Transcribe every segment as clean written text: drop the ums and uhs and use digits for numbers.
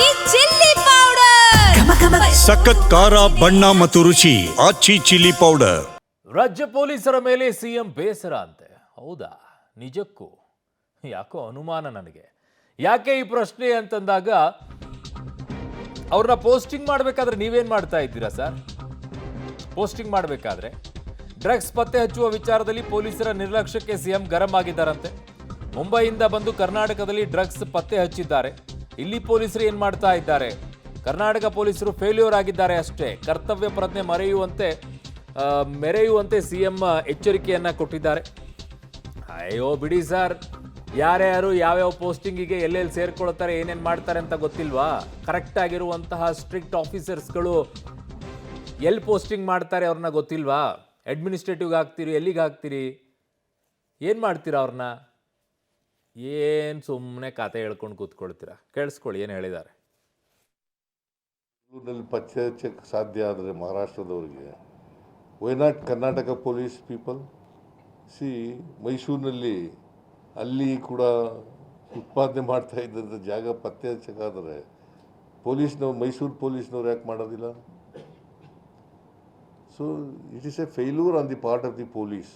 ಆಚಿ chilli powder ಸಖತ್ ಖಾರ ಬಣ್ಣ ಮತ್ತು ರುಚಿ ಆಚಿ ಚಿಲ್ಲಿ ಪೌಡರ್. ರಾಜ್ಯ ಪೊಲೀಸರ ಮೇಲೆ ಸಿಎಂ ಬೇಸರ ಅಂತೆ. ಹೌದಾ? ನಿಜಕ್ಕೂ ಯಾಕೋ ಅನುಮಾನ ನನಗೆ. ಯಾಕೆ ಈ ಪ್ರಶ್ನೆ ಅಂತಂದಾಗ ಅವ್ರನ್ನ ಪೋಸ್ಟಿಂಗ್ ಮಾಡಬೇಕಾದ್ರೆ ನೀವೇನ್ ಮಾಡ್ತಾ ಇದ್ದೀರಾ ಸರ್? ಪೋಸ್ಟಿಂಗ್ ಮಾಡಬೇಕಾದ್ರೆ ಡ್ರಗ್ಸ್ ಪತ್ತೆ ಹಚ್ಚುವ ವಿಚಾರದಲ್ಲಿ ಪೊಲೀಸರ ನಿರ್ಲಕ್ಷ್ಯಕ್ಕೆ ಸಿಎಂ ಗರಂ ಆಗಿದ್ದಾರಂತೆ. ಮುಂಬೈಯಿಂದ ಬಂದು ಕರ್ನಾಟಕದಲ್ಲಿ ಡ್ರಗ್ಸ್ ಪತ್ತೆ ಹಚ್ಚಿದ್ದಾರೆ. ಇಲ್ಲಿ ಪೊಲೀಸರು ಏನ್ ಮಾಡ್ತಾ ಇದ್ದಾರೆ? ಕರ್ನಾಟಕ ಪೊಲೀಸರು ಫೇಲ್ಯೂರ್ ಆಗಿದ್ದಾರೆ ಅಷ್ಟೇ. ಕರ್ತವ್ಯ ಪ್ರಜ್ಞೆ ಮೆರೆಯುವಂತೆ ಸಿಎಂ ಎಚ್ಚರಿಕೆಯನ್ನ ಕೊಟ್ಟಿದ್ದಾರೆ. ಅಯ್ಯೋ ಬಿಡಿ ಸರ್, ಯಾರ್ಯಾರು ಯಾವ್ಯಾವ ಪೋಸ್ಟಿಂಗಿಗೆ ಎಲ್ಲೆಲ್ಲಿ ಸೇರ್ಕೊಳ್ತಾರೆ, ಏನೇನು ಮಾಡ್ತಾರೆ ಅಂತ ಗೊತ್ತಿಲ್ವಾ? ಕರೆಕ್ಟ್ ಆಗಿರುವಂತಹ ಸ್ಟ್ರಿಕ್ಟ್ ಆಫೀಸರ್ಸ್ಗಳು ಎಲ್ಲಿ ಪೋಸ್ಟಿಂಗ್ ಮಾಡ್ತಾರೆ ಅವ್ರನ್ನ ಗೊತ್ತಿಲ್ವಾ? ಅಡ್ಮಿನಿಸ್ಟ್ರೇಟಿವ್ಗೆ ಹಾಕ್ತೀರಿ, ಎಲ್ಲಿಗೆ ಹಾಕ್ತೀರಿ, ಏನು ಮಾಡ್ತೀರಾ ಅವ್ರನ್ನ? ಏನು ಸುಮ್ಮನೆ ಕತೆ ಹೇಳ್ಕೊಂಡು ಕೂತ್ಕೊಳ್ತೀರಾ? ಕೇಳಿಸ್ಕೊಳ್ಳಿ ಏನು ಹೇಳಿದ್ದಾರೆ. ಪತ್ತೆ ಹಚ್ಚಕ್ಕೆ ಸಾಧ್ಯ ಆದರೆ ಮಹಾರಾಷ್ಟ್ರದವರಿಗೆ why not Karnataka police people? ಮೈಸೂರಿನಲ್ಲಿ ಅಲ್ಲಿ ಕೂಡ ಉತ್ಪಾದನೆ ಮಾಡ್ತಾ ಇದ್ದಂಥ ಜಾಗ ಪತ್ತೆ ಹಚ್ಚಕ್ಕಾದರೆ ಮೈಸೂರು ಪೊಲೀಸ್ನವ್ರು ಯಾಕೆ ಮಾಡೋದಿಲ್ಲ? So it is A failure on the part of the police,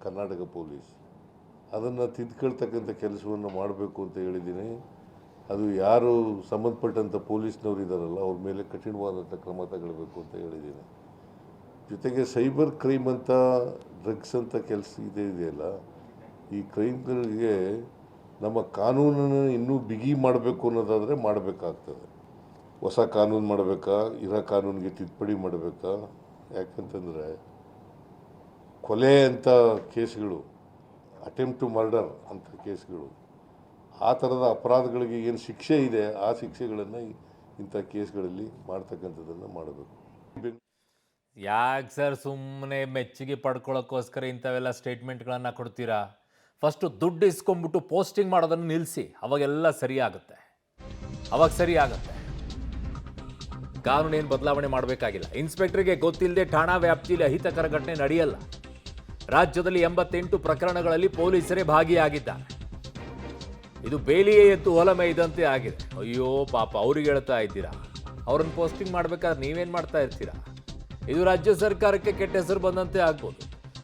Karnataka police. ಅದನ್ನು ತಿದ್ಕೊಳ್ತಕ್ಕಂಥ ಕೆಲಸವನ್ನು ಮಾಡಬೇಕು ಅಂತ ಹೇಳಿದ್ದೀನಿ. ಅದು ಯಾರು ಸಂಬಂಧಪಟ್ಟಂಥ ಪೊಲೀಸ್ನವ್ರು ಇದ್ದಾರಲ್ಲ ಅವ್ರ ಮೇಲೆ ಕಠಿಣವಾದಂಥ ಕ್ರಮ ತಗೊಳ್ಬೇಕು ಅಂತ ಹೇಳಿದ್ದೀನಿ. ಜೊತೆಗೆ ಸೈಬರ್ ಕ್ರೈಮ್ ಅಂತ ಡ್ರಗ್ಸ್ ಅಂತ ಕೆಲಸ ಇದೆಯಲ್ಲ, ಈ ಕ್ರೈಮ್ಗಳಿಗೆ ನಮ್ಮ ಕಾನೂನನ್ನು ಇನ್ನೂ ಬಿಗಿ ಮಾಡಬೇಕು ಅನ್ನೋದಾದರೆ ಮಾಡಬೇಕಾಗ್ತದೆ. ಹೊಸ ಕಾನೂನು ಮಾಡಬೇಕಾ, ಇರೋ ಕಾನೂನಿಗೆ ತಿದ್ದುಪಡಿ ಮಾಡಬೇಕಾ? ಯಾಕಂತಂದರೆ ಕೊಲೆ ಅಂತ ಕೇಸ್ಗಳು, ಅಟೆಂಪ್ಟ್ ಟು ಮರ್ಡರ್ ಅಂತ ಕೇಸ್ಗಳು, ಆ ಥರದ ಅಪರಾಧಗಳಿಗೆ ಏನು ಶಿಕ್ಷೆ ಇದೆ ಆ ಶಿಕ್ಷೆಗಳನ್ನು ಇಂಥ ಕೇಸ್ಗಳಲ್ಲಿ ಮಾಡ್ತಕ್ಕಂಥದ್ದನ್ನು ಮಾಡಬೇಕು. ಯಾಕೆ ಸರ್ ಸುಮ್ಮನೆ ಮೆಚ್ಚುಗೆ ಪಡ್ಕೊಳ್ಳೋಕ್ಕೋಸ್ಕರ ಇಂಥವೆಲ್ಲ ಸ್ಟೇಟ್ಮೆಂಟ್ಗಳನ್ನು ಕೊಡ್ತೀರಾ? ಫಸ್ಟು ದುಡ್ಡು ಇಸ್ಕೊಂಡ್ಬಿಟ್ಟು ಪೋಸ್ಟಿಂಗ್ ಮಾಡೋದನ್ನು ನಿಲ್ಲಿಸಿ, ಅವಾಗೆಲ್ಲ ಸರಿಯಾಗುತ್ತೆ. ಕಾನೂನೇನು ಬದಲಾವಣೆ ಮಾಡಬೇಕಾಗಿಲ್ಲ. ಇನ್ಸ್ಪೆಕ್ಟರ್ಗೆ ಗೊತ್ತಿಲ್ಲದೆ ಠಾಣಾ ವ್ಯಾಪ್ತಿಯಲ್ಲಿ ಅಹಿತಕರ ಘಟನೆ ನಡೆಯಲ್ಲ. ರಾಜ್ಯದಲ್ಲಿ 88 ಪ್ರಕರಣಗಳಲ್ಲಿ ಪೊಲೀಸರೇ ಭಾಗಿಯಾಗಿದ್ದಾರೆ. ಇದು ಬೇಲಿಯೇ ಎದ್ದು ಹೊಲಮೆ ಇದಂತೆ ಆಗಿದೆ. ಅಯ್ಯೋ ಪಾಪ, ಅವ್ರಿಗೆ ಹೇಳ್ತಾ ಇದ್ದೀರಾ. ಅವ್ರನ್ನ ಪೋಸ್ಟಿಂಗ್ ಮಾಡಬೇಕಾದ್ರೆ ನೀವೇನು ಮಾಡ್ತಾ ಇರ್ತೀರಾ? ಇದು ರಾಜ್ಯ ಸರ್ಕಾರಕ್ಕೆ ಕೆಟ್ಟ ಹೆಸರು ಬಂದಂತೆ ಆಗ್ಬೋದು.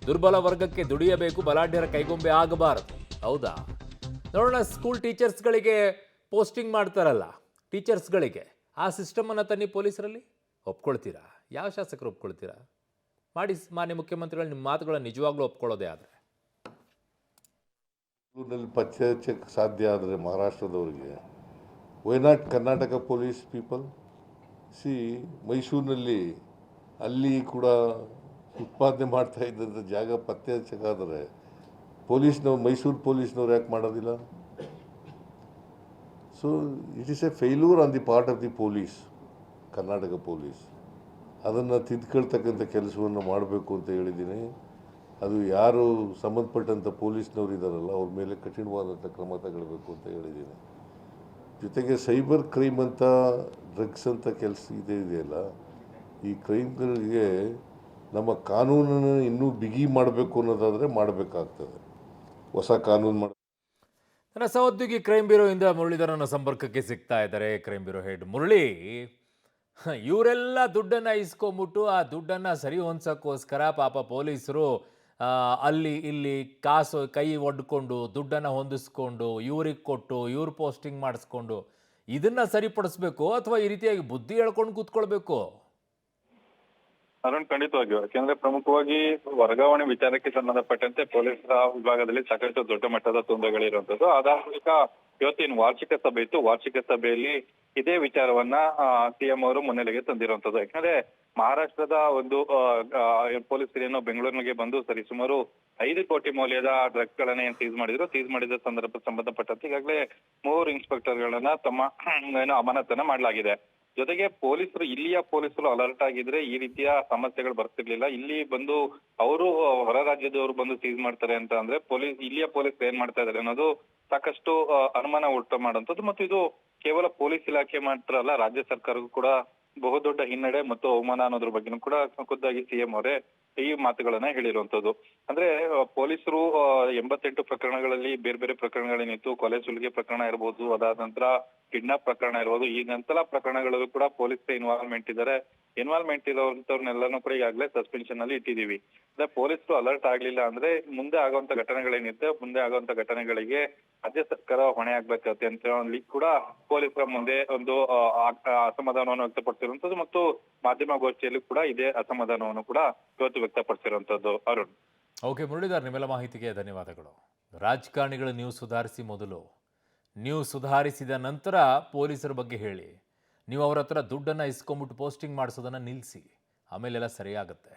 ದುರ್ಬಲ ವರ್ಗಕ್ಕೆ ದುಡಿಯಬೇಕು, ಬಲಾಢ್ಯರ ಕೈಗೊಂಬೆ ಆಗಬಾರದು. ಹೌದಾ? ನೋಡೋಣ, ಸ್ಕೂಲ್ ಟೀಚರ್ಸ್ಗಳಿಗೆ ಪೋಸ್ಟಿಂಗ್ ಮಾಡ್ತಾರಲ್ಲ, ಟೀಚರ್ಸ್ಗಳಿಗೆ ಆ ಸಿಸ್ಟಮನ್ನು ತನ್ನಿ ಪೊಲೀಸರಲ್ಲಿ. ಒಪ್ಕೊಳ್ತೀರಾ? ಯಾವ ಶಾಸಕರು ಒಪ್ಕೊಳ್ತೀರಾ? ಮಾಡಿ ಮಾನ್ಯ ಮುಖ್ಯಮಂತ್ರಿಗಳು, ನಿಮ್ಮ ಮಾತುಗಳನ್ನು ನಿಜವಾಗ್ಲೂ ಒಪ್ಕೊಳ್ಳೋದೇ ಆದರೆ. ಪತ್ತೆ ಹಚ್ಚಕ್ಕೆ ಸಾಧ್ಯ ಆದರೆ ಮಹಾರಾಷ್ಟ್ರದವರಿಗೆ why not Karnataka police people? ಮೈಸೂರಿನಲ್ಲಿ ಅಲ್ಲಿ ಕೂಡ ಉತ್ಪಾದನೆ ಮಾಡ್ತಾ ಇದ್ದಂಥ ಜಾಗ ಪತ್ತೆ ಹಚ್ಚಕ್ಕಾದರೆ ಮೈಸೂರು ಪೊಲೀಸ್ನವ್ರು ಯಾಕೆ ಮಾಡೋದಿಲ್ಲ? So it is A failure on the part of the police, Karnataka police. ಅದನ್ನು ತಿದ್ಕೊಳ್ತಕ್ಕಂಥ ಕೆಲಸವನ್ನು ಮಾಡಬೇಕು ಅಂತ ಹೇಳಿದ್ದೀನಿ. ಅದು ಯಾರು ಸಂಬಂಧಪಟ್ಟಂಥ ಪೊಲೀಸ್ನವ್ರು ಇದ್ದಾರಲ್ಲ ಅವ್ರ ಮೇಲೆ ಕಠಿಣವಾದಂಥ ಕ್ರಮ ತಗೊಳ್ಬೇಕು ಅಂತ ಹೇಳಿದ್ದೀನಿ. ಜೊತೆಗೆ ಸೈಬರ್ ಕ್ರೈಮ್ ಅಂತ ಡ್ರಗ್ಸ್ ಅಂತ ಕೆಲಸ ಇದೆಯಲ್ಲ, ಈ ಕ್ರೈಮ್ಗಳಿಗೆ ನಮ್ಮ ಕಾನೂನನ್ನು ಇನ್ನೂ ಬಿಗಿ ಮಾಡಬೇಕು ಅನ್ನೋದಾದರೆ ಮಾಡಬೇಕಾಗ್ತದೆ. ಹೊಸ ಕಾನೂನು ನನ್ನ ಸಹೋದ್ಯೋಗಿ ಕ್ರೈಮ್ ಬ್ಯೂರೋಯಿಂದ ಮುರಳೀಧರನ ಸಂಪರ್ಕಕ್ಕೆ ಸಿಗ್ತಾ ಇದ್ದಾರೆ. ಕ್ರೈಮ್ ಬ್ಯೂರೋ ಹೆಡ್ ಮುರಳಿ, ಇವರೆಲ್ಲ ದುಡ್ಡನ್ನು ಇಸ್ಕೊಂಬಿಟ್ಟು ಆ ದುಡ್ಡನ್ನು ಸರಿ ಹೊಂದ್ಸೋಕ್ಕೋಸ್ಕರ ಪಾಪ ಪೊಲೀಸರು ಅಲ್ಲಿ ಇಲ್ಲಿ ಕಾಸು ಕೈ ಒಡ್ಕೊಂಡು ದುಡ್ಡನ್ನು ಹೊಂದಿಸ್ಕೊಂಡು ಇವ್ರಿಗೆ ಕೊಟ್ಟು ಇವ್ರು ಪೋಸ್ಟಿಂಗ್ ಮಾಡಿಸ್ಕೊಂಡು ಇದನ್ನು ಸರಿಪಡಿಸ್ಬೇಕು, ಅಥವಾ ಈ ರೀತಿಯಾಗಿ ಬುದ್ಧಿ ಹೇಳ್ಕೊಂಡು ಕೂತ್ಕೊಳ್ಬೇಕು? ಅರುಣ್, ಖಂಡಿತವಾಗಿಯೂ. ಯಾಕೆಂದ್ರೆ ಪ್ರಮುಖವಾಗಿ ವರ್ಗಾವಣೆ ವಿಚಾರಕ್ಕೆ ಸಂಬಂಧಪಟ್ಟಂತೆ ಪೊಲೀಸರ ವಿಭಾಗದಲ್ಲಿ ಸಾಕಷ್ಟು ದೊಡ್ಡ ಮಟ್ಟದ ತೊಂದರೆಗಳಿರುವಂತದ್ದು. ಅದಾದ ಬಳಿಕ ಇವತ್ತಿನ ವಾರ್ಷಿಕ ಸಭೆ ಇತ್ತು. ವಾರ್ಷಿಕ ಸಭೆಯಲ್ಲಿ ಇದೇ ವಿಚಾರವನ್ನ ಸಿಎಂ ಅವರು ಮುನ್ನೆಲೆಗೆ ತಂದಿರುವಂತದ್ದು. ಯಾಕಂದ್ರೆ ಮಹಾರಾಷ್ಟ್ರದ ಒಂದು ಪೊಲೀಸರೇನು ಬೆಂಗಳೂರಿಗೆ ಬಂದು ಸರಿಸುಮಾರು 5 ಕೋಟಿ ಮೌಲ್ಯದ ಡ್ರಗ್ಸ್ ಗಳನ್ನ ಏನ್ ಸೀಸ್ ಮಾಡಿದ್ರು. ಸೀಸ್ ಮಾಡಿದ ಸಂಬಂಧಪಟ್ಟಂತೆ ಈಗಾಗಲೇ 3 ಇನ್ಸ್ಪೆಕ್ಟರ್ಗಳನ್ನ ತಮ್ಮ ಅಮಾನತನ್ನ ಮಾಡಲಾಗಿದೆ. ಜೊತೆಗೆ ಇಲ್ಲಿಯ ಪೊಲೀಸರು ಅಲರ್ಟ್ ಆಗಿದ್ರೆ ಈ ರೀತಿಯ ಸಮಸ್ಯೆಗಳು ಬರ್ತಿರ್ಲಿಲ್ಲ. ಇಲ್ಲಿ ಬಂದು ಅವರು ಹೊರ ರಾಜ್ಯದವರು ಬಂದು ಸೀಸ್ ಮಾಡ್ತಾರೆ ಅಂತ ಅಂದ್ರೆ ಇಲ್ಲಿಯ ಪೊಲೀಸ್ ಏನ್ ಮಾಡ್ತಾ ಇದಾರೆ ಅನ್ನೋದು ಸಾಕಷ್ಟು ಅನುಮಾನ ಉಂಟು ಮಾಡುವಂತದ್ದು. ಮತ್ತು ಇದು ಕೇವಲ ಪೊಲೀಸ್ ಇಲಾಖೆ ಮಾತ್ರ ಅಲ್ಲ, ರಾಜ್ಯ ಸರ್ಕಾರಕ್ಕೂ ಕೂಡ ಬಹುದೊಡ್ಡ ಹಿನ್ನಡೆ ಮತ್ತು ಅವಮಾನ ಅನ್ನೋದ್ರ ಬಗ್ಗೆನೂ ಕೂಡ ಖುದ್ದಾಗಿ ಸಿಎಂ ಅವರೇ ಈ ಮಾತುಗಳನ್ನ ಹೇಳಿರುವಂತದ್ದು. ಅಂದ್ರೆ ಪೊಲೀಸರು 88 ಪ್ರಕರಣಗಳಲ್ಲಿ ಬೇರೆ ಬೇರೆ ಪ್ರಕರಣಗಳೇನಿತ್ತು, ಕೊಲೆ ಸುಲಿಗೆ ಪ್ರಕರಣ ಇರಬಹುದು, ಅದಾದ ನಂತರ ಕಿಡ್ನಾಪ್ ಪ್ರಕರಣ ಇರ್ಬೋದು, ಈ ನಂತರ ಪ್ರಕರಣಗಳಲ್ಲೂ ಕೂಡ ಪೊಲೀಸ್ ಇನ್ವಾಲ್ವ್ಮೆಂಟ್ ಇರೋಂಥವ್ರನ್ನೆಲ್ಲನೂ ಕೂಡ ಈಗಾಗಲೇ ಸಸ್ಪೆನ್ಷನ್ ಅಲ್ಲಿ ಇಟ್ಟಿದೀವಿ. ಅದೇ ಪೊಲೀಸರು ಅಲರ್ಟ್ ಆಗ್ಲಿಲ್ಲ ಅಂದ್ರೆ ಮುಂದೆ ಆಗುವಂತ ಘಟನೆಗಳೇನಿದೆ, ಮುಂದೆ ಆಗುವಂತ ಘಟನೆಗಳಿಗೆ ರಾಜ್ಯ ಸರ್ಕಾರ ಹೊಣೆ ಆಗ್ಬೇಕಾಗುತ್ತೆ ಅಂತ ಹೇಳಿ ಕೂಡ ಪೊಲೀಸರ ಮುಂದೆ ಒಂದು ಅಸಮಾಧಾನವನ್ನು ವ್ಯಕ್ತಪಡಿಸಿರುವಂತದ್ದು ಮತ್ತು ಮಾಧ್ಯಮಗೋಷ್ಠಿಯಲ್ಲಿ ಕೂಡ ಇದೇ ಅಸಮಾಧಾನವನ್ನು ಕೂಡ ಇವತ್ತು ವ್ಯಕ್ತಪಡಿಸಿರುವಂತದ್ದು. ಅರುಣ್. ಓಕೆ ಮುರಳೀಧರ್, ನಿಮ್ಮೆಲ್ಲ ಮಾಹಿತಿಗೆ ಧನ್ಯವಾದಗಳು. ರಾಜಕಾರಣಿಗಳು ನೀವು ಸುಧಾರಿಸಿ ಮೊದಲು, ನೀವು ಸುಧಾರಿಸಿದ ನಂತರ ಪೊಲೀಸರ ಬಗ್ಗೆ ಹೇಳಿ. ನೀವು ಅವ್ರ ಹತ್ರ ದುಡ್ಡನ್ನು ಇಸ್ಕೊಂಬಿಟ್ಟು ಪೋಸ್ಟಿಂಗ್ ಮಾಡಿಸೋದನ್ನು ನಿಲ್ಲಿಸಿ, ಆಮೇಲೆಲ್ಲ ಸರಿಯಾಗುತ್ತೆ.